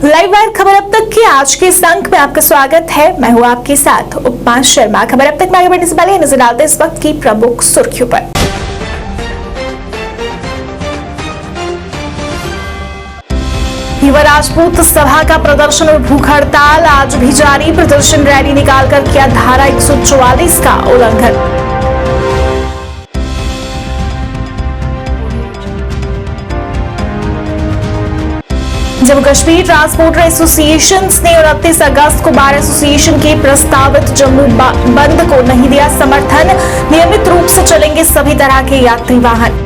Live wire खबर अब तक की आज के इस अंक में आपका स्वागत है। मैं हूं आपके साथ उपमा शर्मा। खबर अब तक में आगे बढ़ने से पहले नजर डालते हैं इस वक्त की प्रमुख सुर्खियों पर। युवा राजपूत सभा का प्रदर्शन और भूख हड़ताल आज भी जारी। प्रदर्शन रैली निकालकर किया धारा 144 का उल्लंघन। जम्मू कश्मीर ट्रांसपोर्टर एसोसिएशन ने 29 अगस्त को बार एसोसिएशन के प्रस्तावित जम्मू बंद को नहीं दिया समर्थन। नियमित रूप से चलेंगे सभी तरह के यात्री वाहन।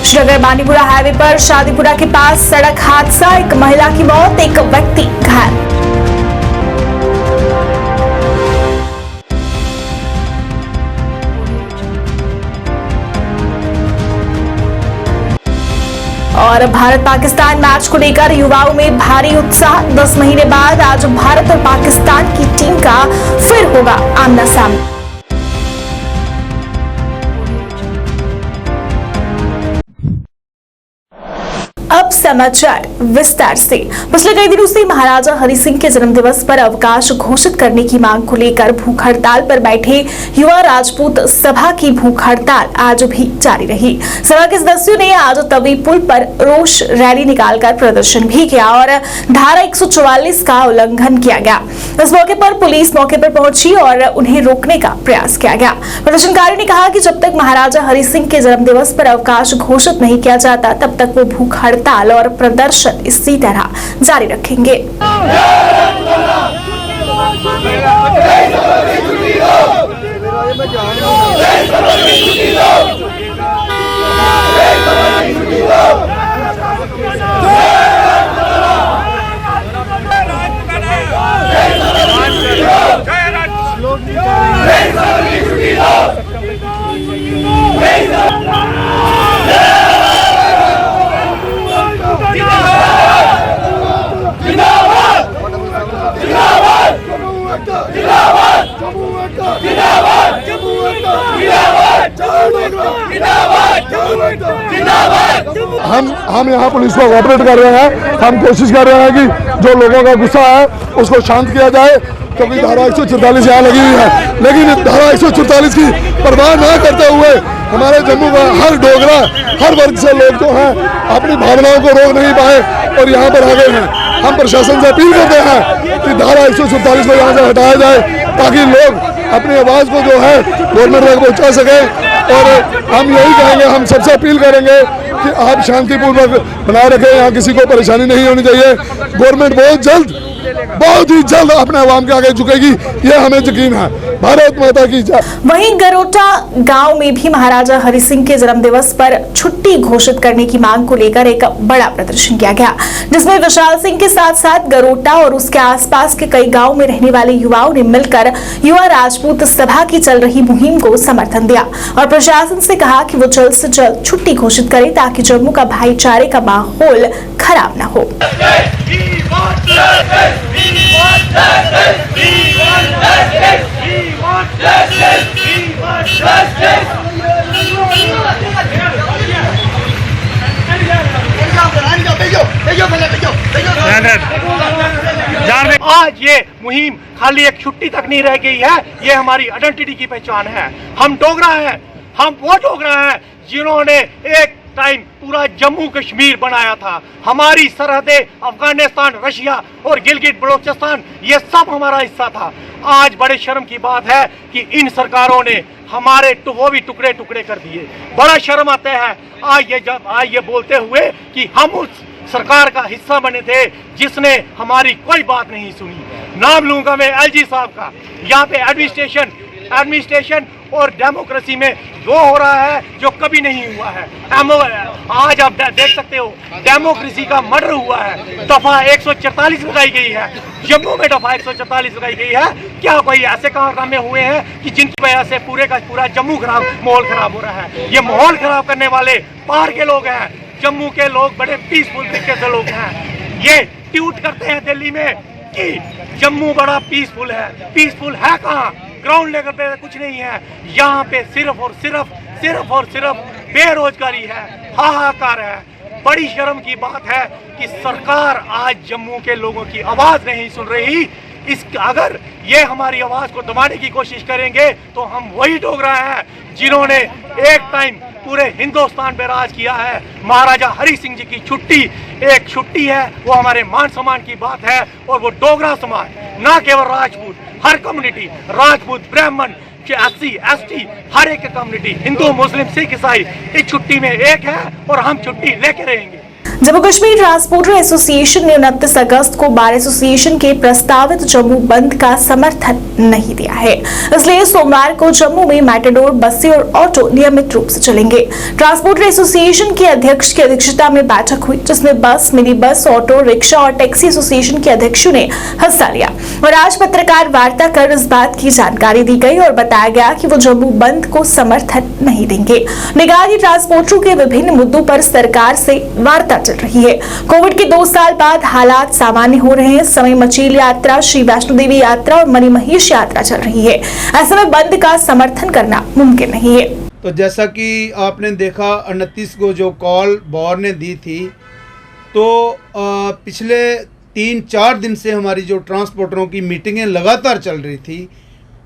श्रीनगर बानीपुरा हाईवे पर शादीपुरा के पास सड़क हादसा, एक महिला की मौत, एक व्यक्ति घायल। और भारत पाकिस्तान मैच को लेकर युवाओं में भारी उत्साह। 10 महीने बाद आज भारत और पाकिस्तान की टीम का फिर होगा आमना सामना। अब समाचार विस्तार से। पिछले कई दिनों से महाराजा हरि सिंह के जन्मदिवस पर अवकाश घोषित करने की मांग को लेकर भूख हड़ताल पर बैठे युवा राजपूत सभा की भूख हड़ताल आज भी जारी रही। सभा के सदस्यों ने आज तवी पुल पर रोष रैली निकालकर प्रदर्शन भी किया और धारा 144 का उल्लंघन किया गया। इस मौके पर पुलिस मौके पर पहुंची और उन्हें रोकने का प्रयास किया गया। प्रदर्शनकारियों ने कहा कि जब तक महाराजा हरि सिंह के जन्मदिवस पर अवकाश घोषित नहीं किया जाता तब तक वो भूख हड़ताल और प्रदर्शन इसी तरह जारी रखेंगे। हम यहाँ पुलिस को कोऑपरेट कर रहे हैं। हम कोशिश कर रहे हैं कि जो लोगों का गुस्सा है उसको शांत किया जाए, क्योंकि धारा 144 यहाँ लगी हुई है। लेकिन धारा 144 की परवाह न करते हुए हमारे जम्मू का हर डोगरा, हर वर्ग से लोग जो हैं अपनी भावनाओं को रोक नहीं पाए और यहाँ पर आ गए हैं। हम प्रशासन से अपील करते हैं कि धारा 144 को यहाँ से हटाया जाए ताकि लोग अपनी आवाज़ को जो है गवर्नमेंट तक पहुँचा सकें। और हम यही कहेंगे, हम सबसे अपील करेंगे कि आप शांतिपूर्वक बनाए रखें, यहाँ किसी को परेशानी नहीं होनी चाहिए। गवर्नमेंट बहुत ही जल्द अपने आवाम के आगे झुकेगी, ये हमें यकीन है। भारत माता की जय। वहीं गरोटा गांव में भी महाराजा हरि सिंह के जन्मदिवस पर छुट्टी घोषित करने की मांग को लेकर एक बड़ा प्रदर्शन किया गया, जिसमें विशाल सिंह के साथ साथ गरोटा और उसके आसपास के कई गांव में रहने वाले युवाओं ने मिलकर युवा राजपूत सभा की चल रही मुहिम को समर्थन दिया और प्रशासन से कहा कि वो जल्द से जल्द छुट्टी घोषित करे ताकि जम्मू का भाईचारे का माहौल खराब न हो। आज ये मुहिम खाली एक छुट्टी तक नहीं रह गई है, ये हमारी आइडेंटिटी की पहचान है। हम डोगरा हैं, हम वो डोगरा हैं जिन्होंने एक टाइम पूरा जम्मू कश्मीर बनाया था। हमारी सरहदें अफगानिस्तान, रशिया और गिलगित बलोचिस्तान, ये सब हमारा हिस्सा था। आज बड़े शर्म की बात है कि इन सरकारों ने हमारे वो भी टुकड़े टुकड़े कर दिए। बड़ा शर्म आता है आज ये बोलते हुए कि हम उस सरकार का हिस्सा बने थे जिसने हमारी कोई बात नहीं सुनी। नाम लूंगा मैं एलजी साहब का। यहाँ पे एडमिनिस्ट्रेशन और डेमोक्रेसी में वो हो रहा है जो कभी नहीं हुआ है। आज आप देख सकते हो डेमोक्रेसी का मर्डर हुआ है। दफा 144 लगाई गई है, जम्मू में दफा 144 लगाई गई है। क्या कोई ऐसे कारनामे हुए हैं कि जिनकी वजह से पूरे का पूरा जम्मू माहौल खराब हो रहा है? ये माहौल खराब करने वाले बाहर के लोग हैं, जम्मू के लोग बड़े पीसफुल तरीके से लोग हैं। ये ट्वीट करते हैं दिल्ली में कि जम्मू बड़ा पीसफुल है। पीसफुल है कहाँ? ग्राउंड लेवल पे कुछ नहीं है। यहाँ पे सिर्फ और सिर्फ सिर्फ और सिर्फ बेरोजगारी है, हाहाकार है। बड़ी शर्म की बात है कि सरकार आज जम्मू के लोगों की आवाज नहीं सुन रही। अगर ये हमारी आवाज को दबाने की कोशिश करेंगे तो हम वही डोगरा हैं जिन्होंने एक टाइम पूरे हिंदुस्तान पे राज किया है। महाराजा हरि सिंह जी की छुट्टी एक छुट्टी है, वो हमारे मान सम्मान की बात है। और वो डोगरा समाज, ना केवल राजपूत, हर कम्युनिटी, राजपूत, ब्राह्मण, SC, ST, हर एक कम्युनिटी, हिंदू, मुस्लिम, सिख, ईसाई इस छुट्टी में एक है और हम छुट्टी लेके रहेंगे। जम्मू कश्मीर ट्रांसपोर्टर एसोसिएशन ने 29 अगस्त को बार एसोसिएशन के प्रस्तावित जम्मू बंद का समर्थन नहीं दिया है, इसलिए सोमवार को जम्मू में मैटाडोर, बसें और ऑटो नियमित रूप से चलेंगे। ट्रांसपोर्टर एसोसिएशन के अध्यक्ष की अध्यक्षता में बैठक हुई, जिसमें बस, मिनी बस, ऑटो रिक्शा और टैक्सी एसोसिएशन के अध्यक्षों ने हिस्सा लिया और आज पत्रकार वार्ता कर इस बात की जानकारी दी गई और बताया गया कि वो जम्मू बंद को समर्थन नहीं देंगे। निगरानी की ट्रांसपोर्टरों के विभिन्न मुद्दों पर सरकार से वार्ता चल रही है। कोविड के 2 साल बाद हालात सामान्य हो रहे हैं। इस समय मचील यात्रा, श्री वैष्णो देवी यात्रा और मणिमहेश यात्रा चल रही है। ऐसे में बंद का समर्थन करना मुमकिन नहीं है। तो जैसा कि आपने देखा 29 को जो कॉल बौर ने दी थी, तो पिछले 3-4 दिन से हमारी जो ट्रांसपोर्टरों की मीटिंगें लगातार चल रही थी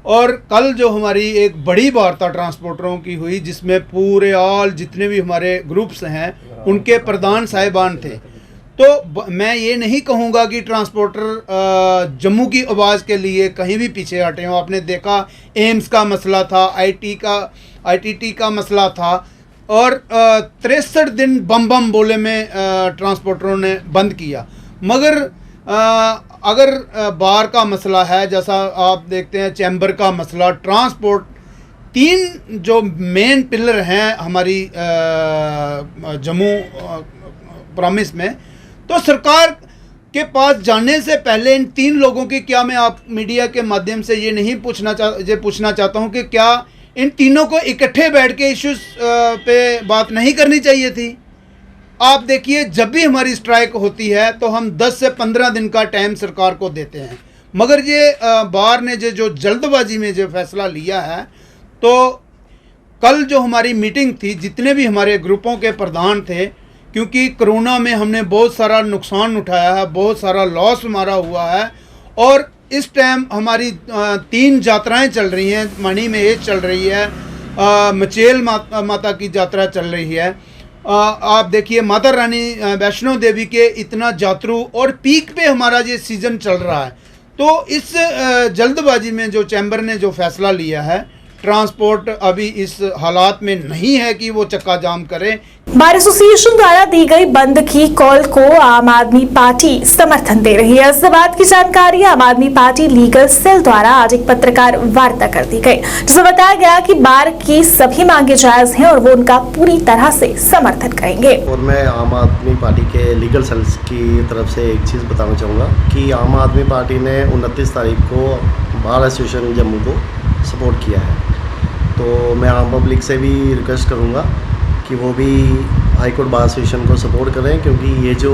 और कल जो हमारी एक बड़ी वार्ता ट्रांसपोर्टरों की हुई, जिसमें पूरे ऑल जितने भी हमारे ग्रुप्स हैं उनके प्रधान साहिबान थे। तो मैं ये नहीं कहूँगा कि ट्रांसपोर्टर जम्मू की आवाज़ के लिए कहीं भी पीछे हटे हों। आपने देखा एम्स का मसला था, ITT का मसला था और 63 दिन बम बम बोले में ट्रांसपोर्टरों ने बंद किया। मगर अगर बार का मसला है, जैसा आप देखते हैं चैम्बर का मसला, ट्रांसपोर्ट, 3 जो मेन पिलर हैं हमारी जम्मू प्रॉमिस में, तो सरकार के पास जाने से पहले इन 3 लोगों की, क्या मैं आप मीडिया के माध्यम से ये नहीं पूछना चाहता हूँ कि क्या इन तीनों को इकट्ठे बैठ के इश्यूज पे बात नहीं करनी चाहिए थी? आप देखिए, जब भी हमारी स्ट्राइक होती है तो हम 10 से 15 दिन का टाइम सरकार को देते हैं, मगर ये बार ने जो जल्दबाजी में जो फैसला लिया है, तो कल जो हमारी मीटिंग थी, जितने भी हमारे ग्रुपों के प्रधान थे, क्योंकि कोरोना में हमने बहुत सारा नुकसान उठाया है, बहुत सारा लॉस हमारा हुआ है और इस टाइम हमारी 3 यात्राएं चल रही हैं। मणिमहेश चल रही है, मचेल माता की यात्रा चल रही है। आप देखिए माता रानी वैष्णो देवी के इतना यात्रु और पीक पे हमारा ये सीज़न चल रहा है। तो इस जल्दबाजी में जो चैम्बर ने जो फैसला लिया है, ट्रांसपोर्ट अभी इस हालात में नहीं है कि वो चक्का जाम करे। बार एसोसिएशन द्वारा दी गई बंद की कॉल को आम आदमी पार्टी समर्थन दे रही है। इस बात की जानकारी आम आदमी पार्टी लीगल सेल द्वारा आज एक पत्रकार वार्ता कर दी गई, जिसमें बताया गया कि बार की सभी मांगे जायज हैं और वो उनका पूरी तरह से समर्थन करेंगे। और मैं आम आदमी पार्टी के लीगल सेल की तरफ से एक चीज़ बताना चाहूँगा कि आम आदमी पार्टी ने 29 तारीख को बार एसोसिएशन जम्मू को सपोर्ट किया है। तो मैं आम पब्लिक से भी रिक्वेस्ट करूँगा कि वो भी हाई कोर्ट बार एसोसिएशन को सपोर्ट करें, क्योंकि ये जो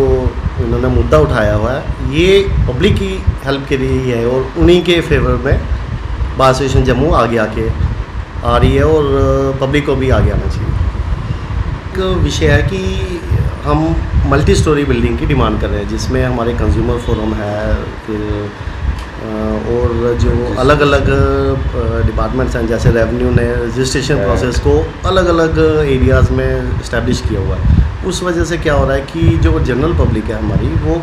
इन्होंने मुद्दा उठाया हुआ है ये पब्लिक की हेल्प के लिए ही है और उन्हीं के फेवर में बार एसोसिएशन जम्मू आगे आ रही है और पब्लिक को भी आगे आना चाहिए। एक विषय है कि हम मल्टी स्टोरी बिल्डिंग की डिमांड कर रहे हैं, जिसमें हमारे कंज्यूमर फोरम है, फिर और जो अलग अलग डिपार्टमेंट्स हैं, जैसे रेवेन्यू ने रजिस्ट्रेशन प्रोसेस को अलग अलग एरियाज़ में इस्टेब्लिश किया हुआ है। उस वजह से क्या हो रहा है कि जो जनरल पब्लिक है हमारी, वो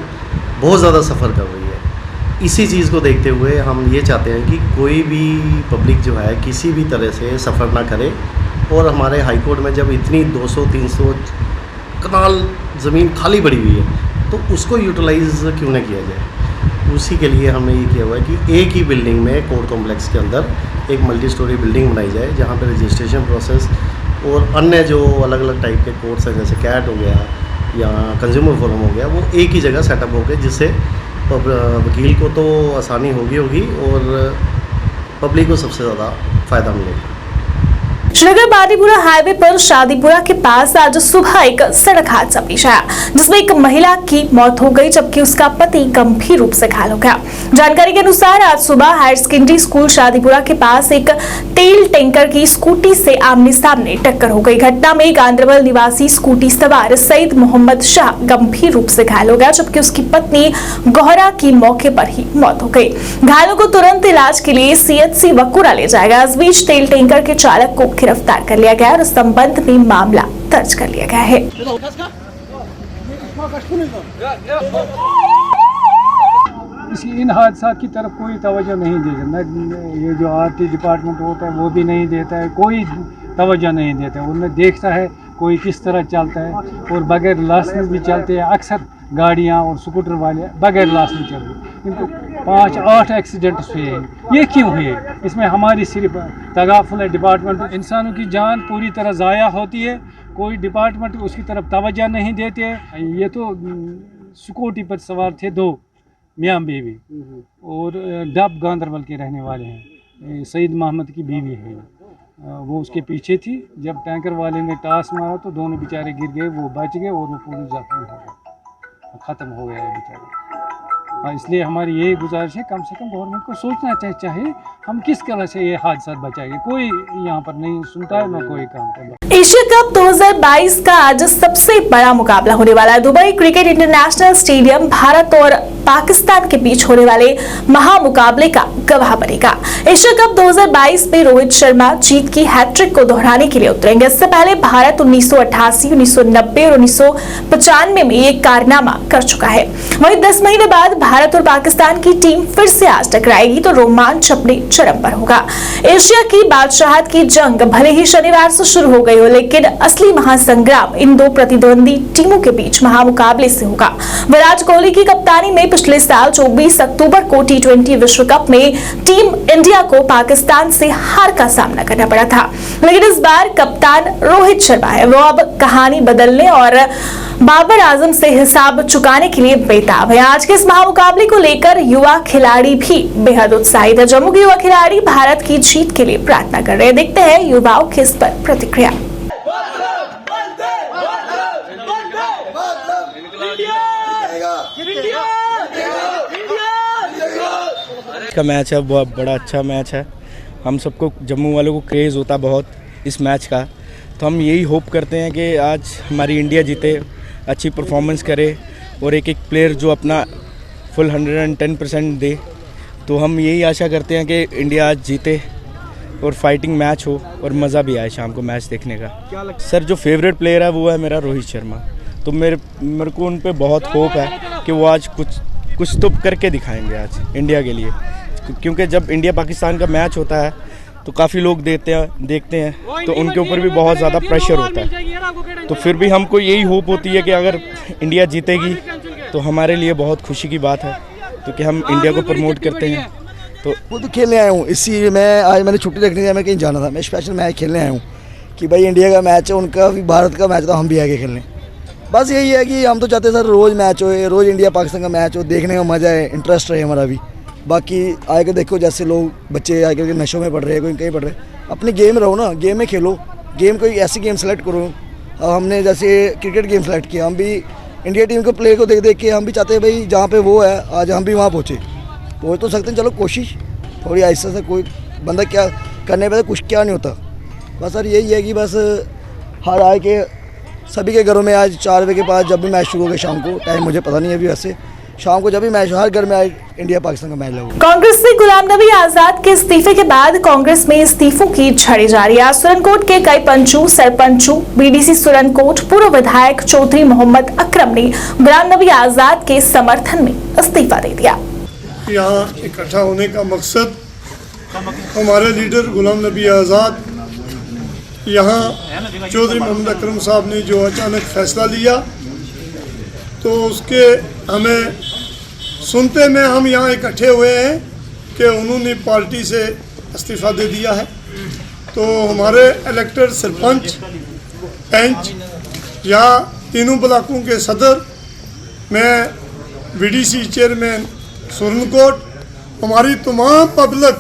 बहुत ज़्यादा सफ़र कर रही है। इसी चीज़ को देखते हुए हम ये चाहते हैं कि कोई भी पब्लिक जो है किसी भी तरह से सफ़र ना करे और हमारे हाई कोर्ट में जब इतनी 200-300 कनाल ज़मीन खाली पड़ी हुई है तो उसको यूटिलाइज़ क्यों ना किया जाए। उसी के लिए हमने ये किया हुआ है कि एक ही बिल्डिंग में कोर्ट कॉम्प्लेक्स के अंदर एक मल्टी स्टोरी बिल्डिंग बनाई जाए, जहाँ पे रजिस्ट्रेशन प्रोसेस और अन्य जो अलग अलग टाइप के कोर्ट्स हैं, जैसे कैट हो गया या कंज्यूमर फोरम हो गया, वो एक ही जगह सेटअप हो गए, जिससे वकील को तो आसानी होगी और पब्लिक को सबसे ज़्यादा फ़ायदा मिलेगा। श्रीनगर बारीपुरा हाईवे पर शादीपुरा के पास आज सुबह एक सड़क हादसा पेश आया, जिसमें एक महिला की मौत हो गई जबकि उसका पति गंभीर रूप से घायल हो गया। जानकारी के अनुसार आज सुबह हायर सेकेंडरी स्कूल शादीपुरा के पास एक तेल टैंकर की स्कूटी से आमने सामने टक्कर हो गई। घटना में गांधरबल निवासी स्कूटी सवार सईद मोहम्मद शाह गंभीर रूप से घायल हो गया जबकि उसकी पत्नी गौहरा की मौके पर ही मौत हो गई। घायलों को तुरंत इलाज के लिए CHC वकुरा ले जाया गया। इस बीच तेल टैंकर के चालक को गिरफ्तार कर लिया गया और इस संबंध में मामला दर्ज कर लिया गया है। इन हादसा की तरफ कोई तवज्जो नहीं देता, ये जो RT डिपार्टमेंट होता है वो भी नहीं देता है, कोई तवज्जो नहीं देता है। उनमें देखता है कोई किस तरह चलता है और बगैर लाइसेंस भी चलते हैं। अक्सर गाड़ियाँ और स्कूटर वाले बगैर लाइसेंस चलते हैं। इनको 5-8 एक्सीडेंट्स हुए हैं। ये क्यों हुए? इसमें हमारी सिर्फ तगाफुल है डिपार्टमेंट। इंसानों की जान पूरी तरह ज़ाया होती है, कोई डिपार्टमेंट उसकी तरफ तवज्जो नहीं देते हैं। ये तो स्कूटी पर सवार थे 2 मियाँ बीवी और डब गांधरबल के रहने वाले हैं। सईद मोहम्मद की बीवी है, वो उसके पीछे थी। जब टैंकर वाले ने टास मारा तो दोनों बेचारे गिर गए, वो बच गए और वो पूरे जख्मी हो गए, ख़त्म हो गया है बेचारे। इसलिए हमारी यही गुजारिश है, कम से कम गवर्नमेंट को सोचना चाहिए हम किस तरह से ये हादसा बचाएंगे। कोई यहाँ पर नहीं सुनता है, ना कोई काम करता है। एशिया कप 2022 का आज सबसे बड़ा मुकाबला होने वाला है। Dubai cricket international stadium Bharat और पाकिस्तान के बीच होने वाले महामुकाबले का गवाह बनेगा। एशिया कप 2022 में रोहित शर्मा जीत की हैट्रिक को दोहराने के लिए उतरेंगे। इससे पहले भारत 1988, 1990 और 1995 में ये कारनामा कर चुका है। वहीं 10 महीने बाद भारत और पाकिस्तान की टीम फिर से आज टकराएगी तो रोमांच अपने चरम पर होगा। एशिया की बादशाहत की जंग भले ही शनिवार से शुरू हो गई हो, लेकिन असली महासंग्राम इन 2 प्रतिद्वंदी टीमों के बीच महामुकाबले से होगा। विराट कोहली की कप्तानी में पिछले साल 24 अक्टूबर को T20 विश्व कप में टीम इंडिया को पाकिस्तान से हार का सामना करना पड़ा था, लेकिन इस बार कप्तान रोहित शर्मा है। वो अब कहानी बदलने और बाबर आजम से हिसाब चुकाने के लिए बेताब है। आज के इस महामुकाबले को लेकर युवा खिलाड़ी भी बेहद उत्साहित है। जम्मू के युवा खिलाड़ी भारत की जीत के लिए प्रार्थना कर रहे हैं। देखते हैं युवाओं की इस पर प्रतिक्रिया। का मैच है, बहुत बड़ा अच्छा मैच है। हम सबको जम्मू वालों को क्रेज़ होता बहुत इस मैच का, तो हम यही होप करते हैं कि आज हमारी इंडिया जीते, अच्छी परफॉर्मेंस करे और एक एक प्लेयर जो अपना फुल 110% दे। तो हम यही आशा करते हैं कि इंडिया आज जीते और फाइटिंग मैच हो और मज़ा भी आए शाम को मैच देखने का। सर जो फेवरेट प्लेयर है वो है मेरा रोहित शर्मा, तो मेरे को उन पे बहुत होप है कि वो आज कुछ तो करके दिखाएंगे आज इंडिया के लिए, क्योंकि जब इंडिया पाकिस्तान का मैच होता है तो काफ़ी लोग देखते हैं तो उनके ऊपर भी बहुत ज़्यादा प्रेशर होता है। तो फिर भी हमको यही होप होती है कि अगर इंडिया जीतेगी तो हमारे लिए बहुत खुशी की बात है, तो कि हम इंडिया को प्रमोट करते हैं। तो वो तो खेलने आया हूँ, इसी मैं आज मैंने छुट्टी रखने के लिए मैं कहीं जाना था, मैं स्पेशल मैच खेलने आया हूँ कि भाई इंडिया का मैच है, उनका भी भारत का मैच था, हम भी आगे खेलने। बस यही है कि हम तो चाहते हैं सर रोज़ मैच हो, रोज़ इंडिया पाकिस्तान का मैच हो, देखने का मज़ा है, इंटरेस्ट रहे हमारा भी। बाकी आगे देखो जैसे लोग बच्चे आगे के नशों में पढ़ रहे हैं, कोई कहीं पढ़ रहे हैं, अपनी गेम रहो ना, गेम में खेलो, गेम कोई ऐसी गेम सेलेक्ट करो। अब हमने जैसे क्रिकेट गेम सेलेक्ट किया, हम भी इंडिया टीम के प्लेयर को देख के हम भी चाहते हैं भाई जहाँ पे वो है आज हम भी वहाँ पहुँचे। पहुँच तो सकते हैं, चलो कोशिश थोड़ी ऐसा से, कोई बंदा क्या करने पे कुछ क्या नहीं होता। बस सर यही है कि बस हर आए के सभी के घरों में आज 4 बजे के बाद जब भी मैच शुरू हो गया शाम को, टाइम मुझे पता नहीं है अभी, वैसे शाम को जब भी मैच हर घर में आज इंडिया पाकिस्तान का मैच लगा। कांग्रेस से गुलाम नबी आजाद के इस्तीफे के बाद कांग्रेस में इस्तीफों की झड़ी जारी है। सुरनकोट के कई पंचों, सरपंचों, BDC सुरनकोट पूर्व विधायक चौधरी मोहम्मद अकरम ने गुलाम नबी आजाद के समर्थन में इस्तीफा दे दिया। यहाँ इकट्ठा होने का मकसद हमारे लीडर गुलाम नबी आज़ाद, यहाँ चौधरी मोहम्मद अकरम साहब ने जो अचानक फैसला लिया तो उसके हमें सुनते में हम यहाँ इकट्ठे हुए हैं कि उन्होंने पार्टी से इस्तीफ़ा दे दिया है। तो हमारे इलेक्टेड सरपंच, पंच, यहाँ तीनों ब्लॉकों के सदर, मैं BDC चेयरमैन सुरनकोट, हमारी तमाम पब्लिक,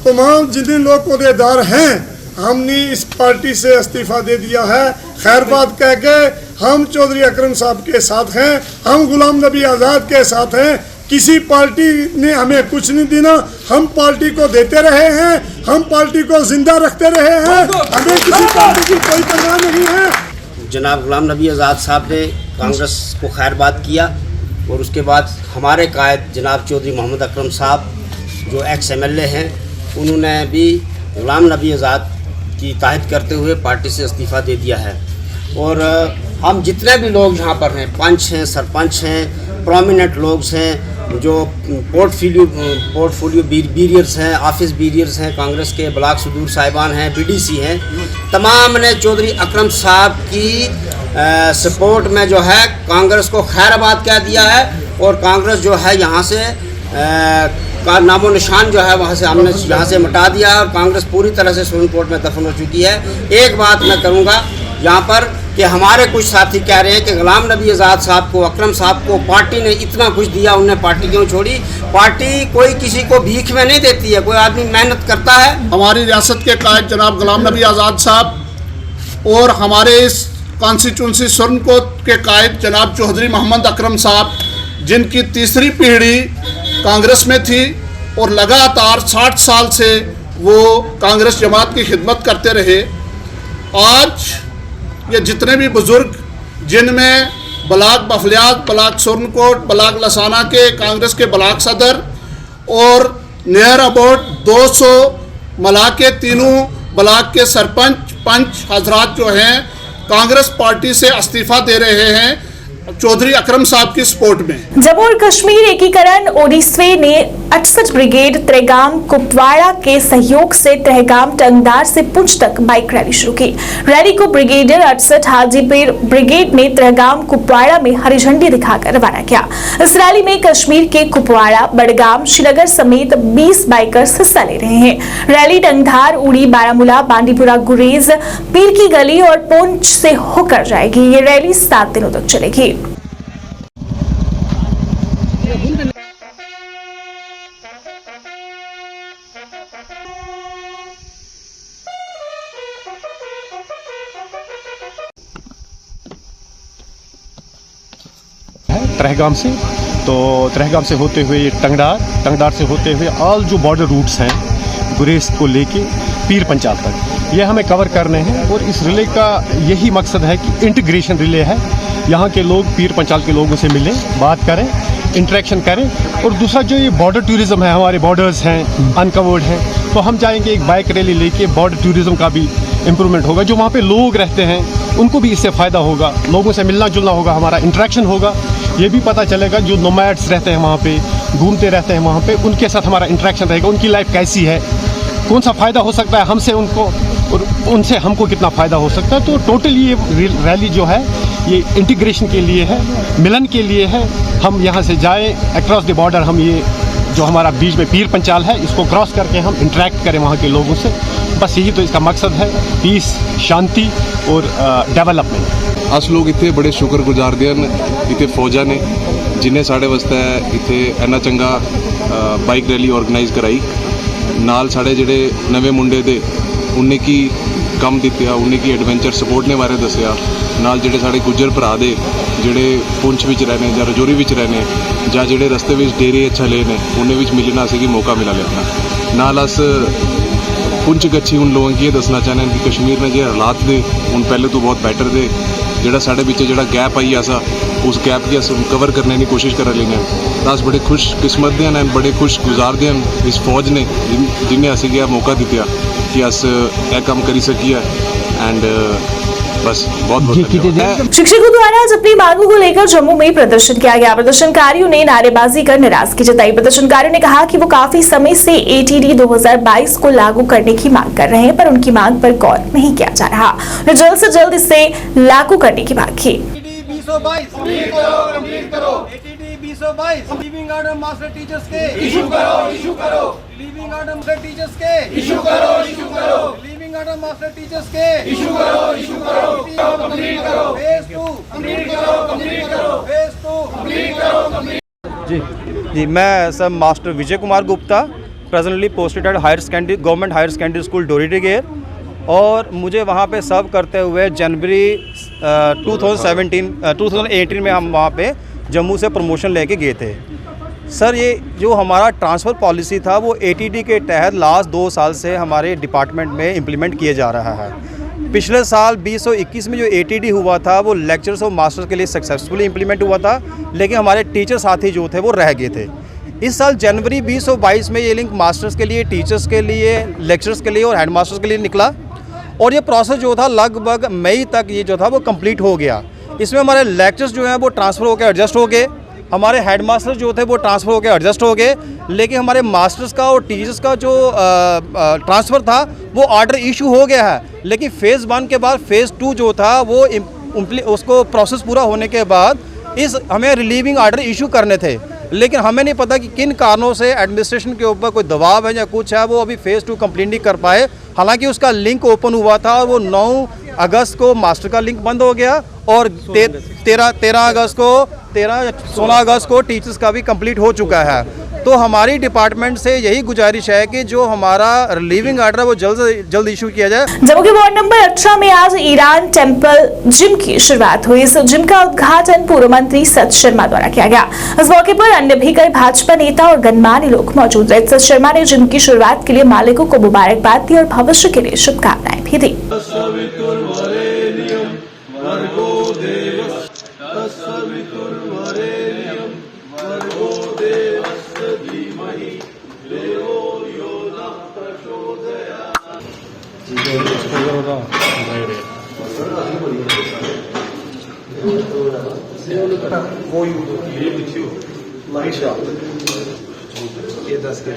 तमाम जितने लोग अहदेदार हैं हमने इस पार्टी से इस्तीफा दे दिया है। खैर बात कह के हम चौधरी अकरम साहब के साथ हैं, हम गुलाम नबी आज़ाद के साथ हैं। किसी पार्टी ने हमें कुछ नहीं देना, हम पार्टी को देते रहे हैं, हम पार्टी को जिंदा रखते रहे हैं, हमें किसी पार्टी की कोई परवाह नहीं है। जनाब गुलाम नबी आज़ाद साहब ने कांग्रेस को खैरबाद किया और उसके बाद हमारे कायद जनाब चौधरी मोहम्मद अकरम साहब जो एक्स MLA हैं, उन्होंने भी गुलाम नबी आज़ाद की तायद करते हुए पार्टी से इस्तीफ़ा दे दिया है। और हम जितने भी लोग यहाँ पर हैं, पंच हैं, सरपंच हैं, प्रोमिनेंट लोग हैं, जो पोर्टफोलियो बीरियर्स हैं, ऑफिस बीरियर्स हैं, कांग्रेस के ब्लॉक सदूर साहिबान हैं, BDC हैं, तमाम ने चौधरी अकरम साहब की सपोर्ट में जो है कांग्रेस को खैराबाद कह दिया है। और कांग्रेस जो है यहाँ से का नामो निशान जो है वहाँ से हमने यहाँ से मिटा दिया है और कांग्रेस पूरी तरह से सुप्रीम कोर्ट में दफन हो चुकी है। एक बात मैं करूँगा यहाँ पर कि हमारे कुछ साथी कह रहे हैं कि गुलाम नबी आज़ाद साहब को, अकरम साहब को पार्टी ने इतना कुछ दिया, उन्हें पार्टी क्यों छोड़ी? पार्टी कोई किसी को भीख में नहीं देती है, कोई आदमी मेहनत करता है। हमारी रियासत के कायद जनाब गुलाम नबी आज़ाद साहब और हमारे इस कॉन्स्टिट्यूंसी सुरनकोट के कायद जनाब चौधरी मोहम्मद अकरम साहब, जिनकी तीसरी पीढ़ी कांग्रेस में थी और लगातार 60 साल से वो कांग्रेस जमात की खिदमत करते रहे। आज ये जितने भी बुज़ुर्ग, जिनमें ब्लॉक बफलियात, ब्लॉक सुरनकोट, ब्लॉक लसाना के कांग्रेस के ब्लॉक सदर और नियर अबाउट 200 मला के तीनों ब्लॉक के सरपंच पंच हजरात जो हैं कांग्रेस पार्टी से इस्तीफा दे रहे हैं चौधरी अकरम साहब की सपोर्ट में। जम्मू और कश्मीर एकीकरण ओडिशा ने 68 ब्रिगेड त्रेगाम कुपवाड़ा के सहयोग से त्रेगाम टंगदार से पुंछ तक बाइक रैली शुरू की। रैली को ब्रिगेडियर 68 हाजीपीर ब्रिगेड ने त्रेगाम कुपवाड़ा में हरी झंडी दिखाकर रवाना किया। इस रैली में कश्मीर के कुपवाड़ा, बड़गाम, श्रीनगर समेत 20 बाइकर्स हिस्सा ले रहे हैं। रैली टंगधार, उड़ी, बारामूला, बांडीपुरा, गुरेज, पीर की गली और पुंछ से होकर जाएगी। ये रैली 7 दिनों तक चलेगी। त्रेहगाम से, तो त्रेहगाम से होते हुए ये टंगदार से होते हुए ऑल जो बॉर्डर रूट्स हैं गुरेज को लेके पीर पंचाल तक, ये हमें कवर करने हैं। और इस रिले का यही मकसद है कि इंटीग्रेशन रिले है, यहाँ के लोग पीर पंचाल के लोगों से मिलें, बात करें, इंटरेक्शन करें। और दूसरा जो ये बॉर्डर टूरिज़्म है, हमारे बॉर्डर्स हैं अनकवर्ड हैं, तो हम चाहेंगे एक बाइक रैली लेके बॉर्डर टूरिज़्म का भी इम्प्रूवमेंट होगा। जो वहाँ पे लोग रहते हैं उनको भी इससे फ़ायदा होगा, लोगों से मिलना जुलना होगा, हमारा इंटरेक्शन होगा। ये भी पता चलेगा जो नोमैड्स रहते हैं वहाँ पे, घूमते रहते हैं वहाँ पे, उनके साथ हमारा इंटरेक्शन रहेगा, उनकी लाइफ कैसी है, कौन सा फ़ायदा हो सकता है हमसे उनको और उनसे हमको कितना फ़ायदा हो सकता है। तो टोटली ये रैली जो है ये इंटीग्रेशन के लिए है, मिलन के लिए है। हम यहाँ से जाएँ अक्रॉस द बॉर्डर, हम ये जो हमारा बीच में पीर पंचाल है इसको क्रॉस करके हम इंटरेक्ट करें वहाँ के लोगों से। बस यही तो इसका मकसद है, पीस, शांति और डेवलपमेंट। अस लोग इतने बड़े शुक्रगुजार हैं इतने फौजा ने जिन्हें साढ़े वास्ते इतने इन्ना चंगा बाइक रैली ऑर्गेनाइज कराई। नाल साढ़े जेडे नवे मुंडे दे उन्हें की कम दित्या, उन्हें की एडवेंचर सपोर्ट ने बारे दसिया। नाल जेडे साढ़े गुज्जर भरा दे जेडे पुंछ विच रहने या रजौरी विच रहने या जेडे रस्ते विच डेरे अच्छा ले ने उन्हें विच मिलना असें मौका मिला लिया। नाल अस पुंछ गच्छी उन लोगों की ये दसना चाहते हैं कि कश्मीर में जो हालात दे उन पहले तो बहुत बैटर दे, जोड़ा साढ़े पिछे जो गैप आई असा उस गैप की अस कवर करने की कोशिश कर लेने। तो अस बड़े खुश किस्मत दे हैं, बड़े खुश गुजार दे हैं इस फौज ने जिन्हें असें यह मौका दिया कि अस यह काम करी सकिए। एंड बस बहुत बहुत शिक्षकों द्वारा आज अपनी मांगों को लेकर जम्मू में प्रदर्शन किया गया। प्रदर्शनकारियों ने नारेबाजी कर नाराजगी जताई। प्रदर्शनकारियों ने कहा कि वो काफी समय से ATD 2022 को लागू करने की मांग कर रहे हैं, पर उनकी मांग पर गौर नहीं किया जा रहा। उन्होंने जल्द से जल्द इसे लागू करने की मांग की। लीविंग ऑर्डर मास्टर टीचर्स के इशू करो। लीविंग ऑर्डर मास्टर टीचर्स के इशू करो। लीविंग ऑर्डर मास्टर टीचर्स के इशू करो। कंप्लीट करो। फेज 2 कंप्लीट करो। फेज 2 कंप्लीट करो। जी मैं sir master Vijay Kumar Gupta, presently posted at government higher secondary school डोरीडीगेर। और मुझे वहाँ पे सर्व करते हुए जनवरी 2018 में हम वहाँ पे जम्मू से प्रमोशन लेके गए थे। सर ये जो हमारा ट्रांसफ़र पॉलिसी था वो ATD के तहत लास्ट 2 साल से हमारे डिपार्टमेंट में इम्प्लीमेंट किए जा रहा है। पिछले साल 2021 में जो ATD हुआ था वो लेक्चर्स और मास्टर्स के लिए सक्सेसफुली इम्प्लीमेंट हुआ था, लेकिन हमारे टीचर साथी जो थे वो रह गए थे। इस साल जनवरी 2022 में ये लिंक मास्टर्स के लिए, टीचर्स के लिए, लेक्चर्स के लिए और हेड मास्टर्स के लिए निकला और ये प्रोसेस जो था लगभग मई तक ये जो था वो कंप्लीट हो गया। इसमें हमारे लेक्चर्स जो हैं वो ट्रांसफ़र होकर एडजस्ट हो गए, हमारे हेड मास्टर्स जो थे वो ट्रांसफ़र होकर एडजस्ट हो गए, लेकिन हमारे मास्टर्स का और टीचर्स का जो ट्रांसफ़र था वो ऑर्डर इशू हो गया है। लेकिन फ़ेज़ 1 के बाद फ़ेज़ 2 जो था वो उसको प्रोसेस पूरा होने के बाद हमें रिलीविंग ऑर्डर इशू करने थे, लेकिन हमें नहीं पता कि किन कारणों से एडमिनिस्ट्रेशन के ऊपर कोई दबाव है या कुछ है, वो अभी फ़ेज़ 2 कंप्लीट नहीं कर पाए। हालांकि उसका लिंक ओपन हुआ था और वो 9 अगस्त को मास्टर का लिंक बंद हो गया और 16 अगस्त को टीचर्स का भी कंप्लीट हो चुका है। तो हमारी डिपार्टमेंट से यही गुजारिश है कि जो हमारा रिलीविंग ऑर्डर है वो जल्द से जल्द इशू किया जाए। जम्मू के वार्ड नंबर 18 में आज ईरान टेम्पल जिम की शुरुआत हुई। इस जिम का उद्घाटन पूर्व मंत्री सत शर्मा द्वारा किया गया। इस मौके पर अन्य भी कई भाजपा नेता और गणमान्य लोग मौजूद रहे। सत शर्मा ने जिम की शुरुआत के लिए मालिकों को मुबारकबाद दी और भविष्य के लिए शुभकामनाएं भी दी। ये 10 के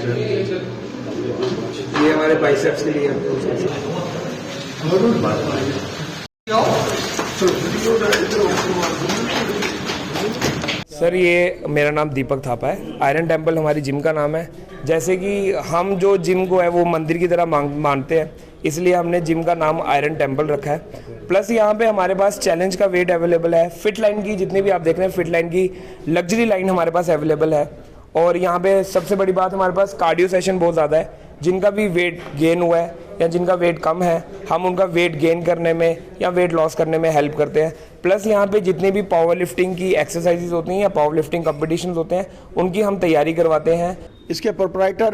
ये हमारे बाइसेप्स के लिए सर ये मेरा नाम दीपक थापा है। आयरन टेम्पल हमारी जिम का नाम है। जैसे कि हम जो जिम को है वो मंदिर की तरह मानते हैं, इसलिए हमने जिम का नाम आयरन टेम्पल रखा है। प्लस यहाँ पे हमारे पास चैलेंज का वेट अवेलेबल है। फिट लाइन की जितनी भी आप देख रहे हैं फिट लाइन की लग्जरी लाइन हमारे पास अवेलेबल है। और यहाँ पे सबसे बड़ी बात हमारे पास कार्डियो सेशन बहुत ज़्यादा है। जिनका भी वेट गेन हुआ है या जिनका वेट कम है हम उनका वेट गेन करने में या वेट लॉस करने में हेल्प करते हैं। प्लस यहाँ पे जितनी भी पावर लिफ्टिंग की एक्सरसाइजेज होती हैं या पावर लिफ्टिंग कॉम्पिटिशन्स होते हैं उनकी हम तैयारी करवाते हैं। इसके प्रोप्राइटर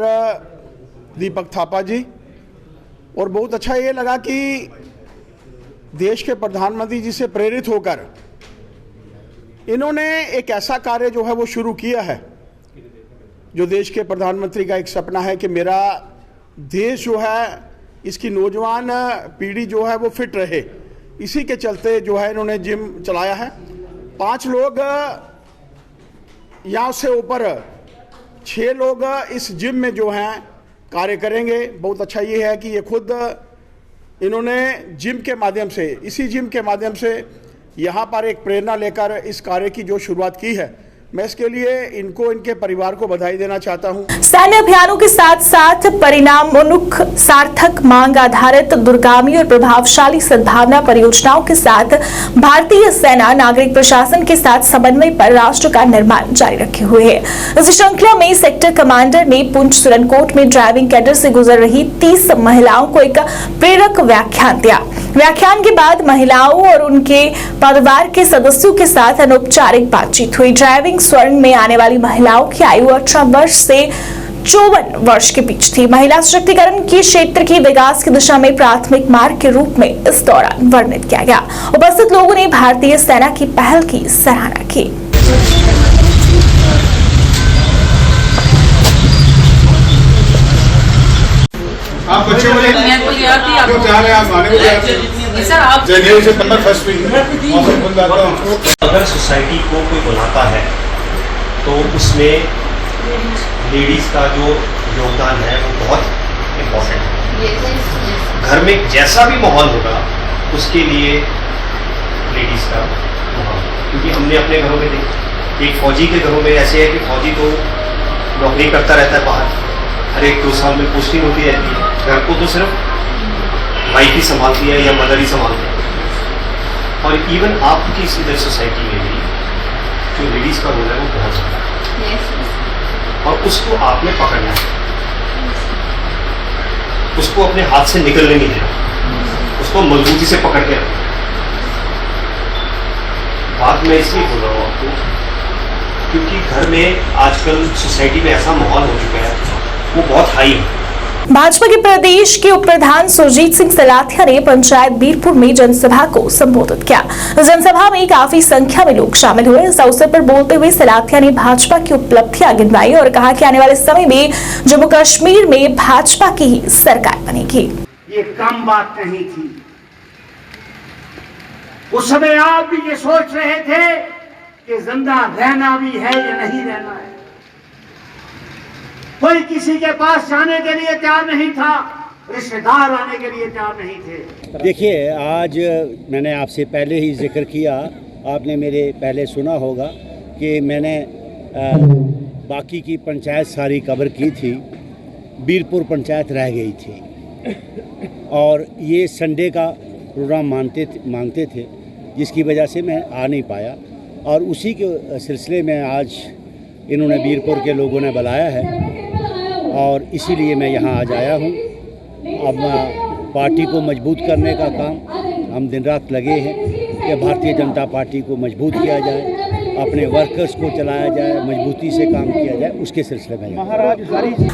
दीपक थापा जी, और बहुत अच्छा ये लगा कि देश के प्रधानमंत्री जी से प्रेरित होकर इन्होंने एक ऐसा कार्य जो है वो शुरू किया है जो देश के प्रधानमंत्री का एक सपना है कि मेरा देश जो है इसकी नौजवान पीढ़ी जो है वो फिट रहे। इसी के चलते जो है इन्होंने जिम चलाया है। 5 लोग यहाँ से ऊपर 6 लोग इस जिम में जो हैं कार्य करेंगे। बहुत अच्छा ये है कि ये खुद इन्होंने जिम के माध्यम से, इसी जिम के माध्यम से यहाँ पर एक प्रेरणा लेकर इस कार्य की जो शुरुआत की है, मैं इसके लिए इनको, इनके परिवार को बधाई देना चाहता हूं। सैन्य अभियानों के साथ साथ परिणामोन्मुख, सार्थक, मांग आधारित, दूरगामी और प्रभावशाली सद्भावना परियोजनाओं के साथ भारतीय सेना नागरिक प्रशासन के साथ समन्वय पर राष्ट्र का निर्माण जारी रखे हुए है। इस श्रृंखला में सेक्टर कमांडर ने पुंछ सुरनकोट में ड्राइविंग कैडर से गुजर रही 30 महिलाओं को एक प्रेरक व्याख्यान दिया। व्याख्यान के बाद महिलाओं और उनके परिवार के सदस्यों के साथ अनौपचारिक बातचीत हुई। ड्राइविंग स्वर्ण में आने वाली महिलाओं की आयु 18 वर्ष से 54 वर्ष के बीच थी। महिला सशक्तिकरण के क्षेत्र की विकास की दिशा में प्राथमिक मार्ग के रूप में इस दौरान वर्णित किया गया। उपस्थित लोगों ने भारतीय सेना की पहल की सराहना की। आप बच्चे बोले क्यों जा रहे हैं? आप आने को जा रहे हैं सर। आप जनवरी से 15 फर्स्ट वीक मौसम खुल जाता है। अगर सोसाइटी को कोई बुलाता है तो उसमें लेडीज़ का जो योगदान है वो बहुत इम्पोर्टेंट है। घर में जैसा भी माहौल होगा उसके लिए लेडीज़ का माहौल, क्योंकि हमने अपने घरों में देखा, एक फौजी के घरों में ऐसे है कि फौजी तो नौकरी करता रहता है बाहर, हर एक 2 साल में पोस्टिंग होती रहती है। घर को तो सिर्फ वाइफ ही संभालती है या मदर ही संभालती है। और इवन आपकी इधर सोसाइटी में भी जो लेडीज़ का रोल है वो बहुत ज़्यादा है और उसको आपने पकड़ना है, उसको अपने हाथ से निकलने नहीं देना। उसको मजबूती से पकड़ के रखें। बात मैं इसलिए बोल रहा हूँ आपको क्योंकि घर में आजकल सोसाइटी में ऐसा माहौल हो चुका है, वो बहुत हाई है। भाजपा के प्रदेश के उप प्रधान सुरजीत सिंह सलाथिया ने पंचायत बीरपुर में जनसभा को संबोधित किया। जनसभा में काफी संख्या में लोग शामिल हुए। इस अवसर पर बोलते हुए सलाथिया ने भाजपा की उपलब्धियां गिनवाई और कहा कि आने वाले समय में जम्मू कश्मीर में भाजपा की ही सरकार बनेगी। ये कम बात नहीं थी। उस समय आप भी ये सोच रहे थे कि जिंदा रहना भी है या नहीं रहना है। कोई किसी के पास जाने के लिए तैयार नहीं था, रिश्तेदार आने के लिए तैयार नहीं थे। देखिए, आज मैंने आपसे पहले ही जिक्र किया, आपने मेरे पहले सुना होगा कि मैंने बाकी की पंचायत सारी कवर की थी, बीरपुर पंचायत रह गई थी और ये संडे का प्रोग्राम मांगते थे, जिसकी वजह से मैं आ नहीं पाया और उसी के सिलसिले में आज इन्होंने बीरपुर के लोगों ने बुलाया है और इसीलिए मैं यहाँ आज आया हूँ। अब पार्टी को मजबूत करने का काम हम दिन रात लगे हैं कि भारतीय जनता पार्टी को मजबूत किया जाए, अपने वर्कर्स को चलाया जाए, मजबूती से काम किया जाए, उसके सिलसिले में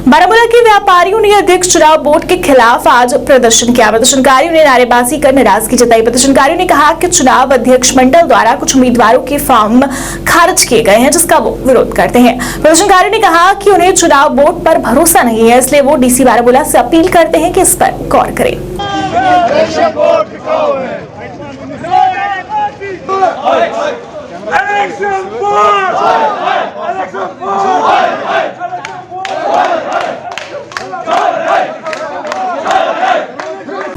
बारामूला के व्यापारियों ने अध्यक्ष चुनाव बोर्ड के खिलाफ आज प्रदर्शन किया। प्रदर्शनकारियों ने नारेबाजी कर नाराजगी जताई। प्रदर्शनकारियों ने कहा कि चुनाव अध्यक्ष मंडल द्वारा कुछ उम्मीदवारों के फॉर्म खारिज किए गए हैं, जिसका वो विरोध करते हैं। प्रदर्शनकारियों ने कहा कि उन्हें चुनाव बोर्ड पर भरोसा नहीं है, इसलिए वो डीसी बारामूला से अपील करते हैं कि इस पर गौर करें।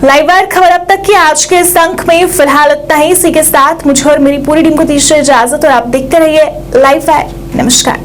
लाइव वायर खबर अब तक की आज के इस अंक में फिलहाल इतना ही। इसी के साथ मुझे और मेरी पूरी टीम को दीजिए इजाजत और आप देखते रहिए लाइव वायर। नमस्कार।